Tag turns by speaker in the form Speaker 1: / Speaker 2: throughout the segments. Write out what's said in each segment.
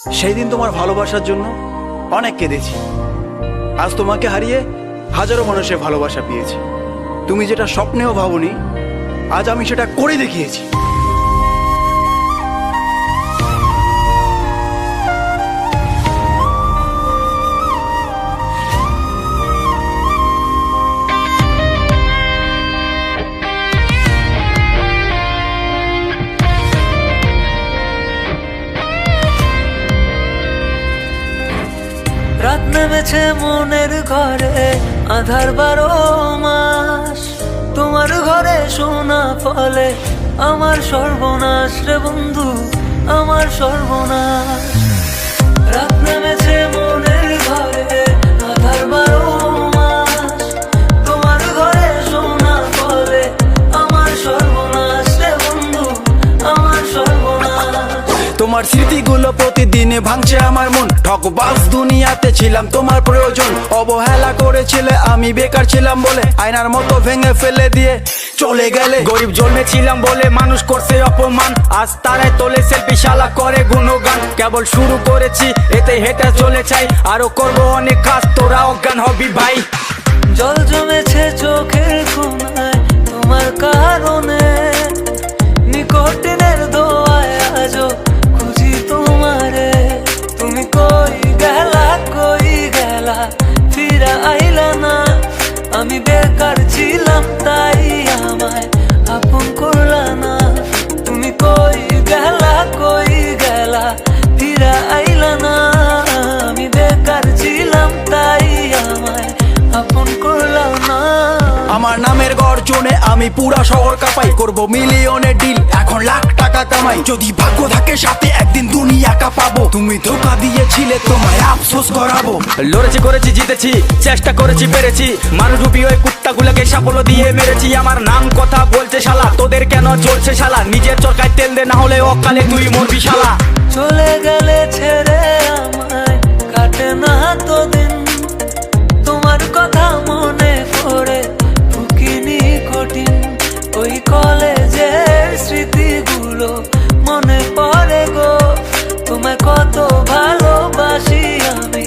Speaker 1: সেই দিন তোমার ভালোবাসার জন্য অনেক কেঁদেছি। আজ তোমাকে হারিয়ে হাজারো মানুষের ভালোবাসা পেয়েছি। তুমি যেটা স্বপ্নেও ভাবনি, আজ আমি সেটা করে দেখিয়েছি।
Speaker 2: রাত নেমেছে মনের ঘরে, আধার 12 মাস। তোমার ঘরে শোনা ফলে আমার সর্বনাশ রে বন্ধু, আমার সর্বনাশ। রাত নেমেছে মনের ঘরে, আধার 12 মাস। তোমার ঘরে শোনা ফলে আমার সর্বনাশ রে বন্ধু, আমার সর্বনাশ।
Speaker 1: তোমার স্মৃতিগুলো প্রতিদিনে ভাঙছে আমার মন। ঠকবাজ দুনিয়াতে ছিলাম তোমার প্রয়োজন। অবহেলা করেছিলে, আমি বেকার ছিলাম বলে আয়নার মতো ভেঙে ফেলে দিয়ে চলে গেলে।
Speaker 3: গরিব জন্মেছিলাম বলে মানুষ করছে অপমান, আজ তারাই তোলে সেলফি, শালা করে গুণগান। কেবল শুরু করেছি, এতে হেঁটে চলে চাই, আরো করবো অনেক কাজ, তোরা অজ্ঞান হবি ভাই।
Speaker 2: জল জমেছে চোখের কোণায় তোমার কারণে, নিকটিনের দোয়ায় আজও খুঁজি তোমারে। তুমি কই গেলা ফিরা আইলা না। আমি বেকার ছিলাম তাই আমায় আপন করলা না। তুমি কই গেলা ফিরা আইলা না। আমি বেকার ছিলাম তাই আমায় আপন করলা না।
Speaker 1: আমার নামের গর্জনে আমি পুরা শহর কাঁপাই, করবো মিলিয়নের ডিল, এখন লাখ টাকা কামাই। যদি ভাগ্য থাকে সাথে একদিন দুনিয়া কাঁপাবো। তুমি ধোকা দিয়েছিলে, তোমায় আফসোস করাবো।
Speaker 3: লড়েছি করেছি জিতেছি, চেষ্টা করেছি পেরেছি, মানুষ রূপী ওই কুত্তাগুলোকে সাফল্য দিয়ে মেরেছি। আমার নাম কথা বলছে শালা, তোদের কেন চলছে শালা? নিজের চরকায় তেল দে, না হলে অকালে তুই মরবি শালা।
Speaker 2: চলে গেলে ছেড়ে আমায় কাটে না তো দিন, তোমার কথা মনে করে ফুকিনি কঠিন। ওই কলেজের স্মৃতিগুলো মনে পড়ে গো, তোমায় কত ভালোবাসি আমি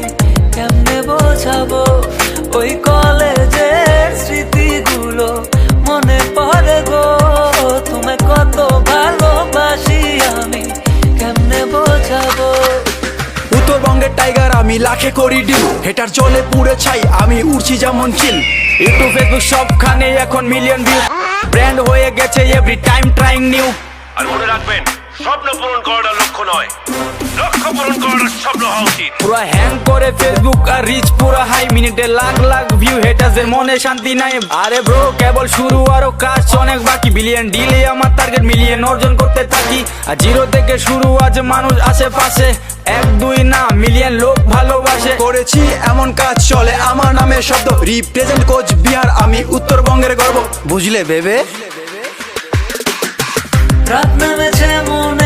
Speaker 2: কেমনে বোঝাবো। ওই কলেজের স্মৃতিগুলো মনে পড়ে গো, তোমায় কত ভালোবাসি আমি কেমনে বোঝাবো।
Speaker 1: উত্তরবঙ্গের টাইগার আমি, লাখে করি ডিল, হেটার জলে পুড়ে ছাই, আমি উড়ছি যেমন চিল।
Speaker 3: ইউটিউব ফেসবুক সবখানে এখন মিলিয়ন ভিউ, ব্র্যান্ড হয়ে গেছে এভরি টাইম ট্রাইং নিউ।
Speaker 4: আর মনে রাখবেন, স্বপ্ন পূরণ করাটা লক্ষ্য নয়, লক্ষ্য পূরণ করাটা স্বপ্ন হওয়া উচিত।
Speaker 3: পুরো হ্যাং করে ফেসবুক আর রিচ পুরো হাই, মিনিটে লাখ লাখ ভিউ, হেটারদের মনে শান্তি নাই। আরে ব্রো কেবল শুরু, আরো কাজ অনেক বাকি। বিলিয়ন ডিলে আমার টার্গেট, মিলিয়ন অর্জন করতে থাকি। আর জিরো থেকে শুরু, আজ মানুষ আশেপাশে, 1 2 না মিলিয়ন লোক ভালোবাসে।
Speaker 1: করেছি এমন কাজ চলে আমার নামে শব্দ, রিপ্রেজেন্ট কোচ বিহার, আমি উত্তরবঙ্গের গর্ব, বুঝলে ভেবে।
Speaker 2: রাত নেমেছে মনে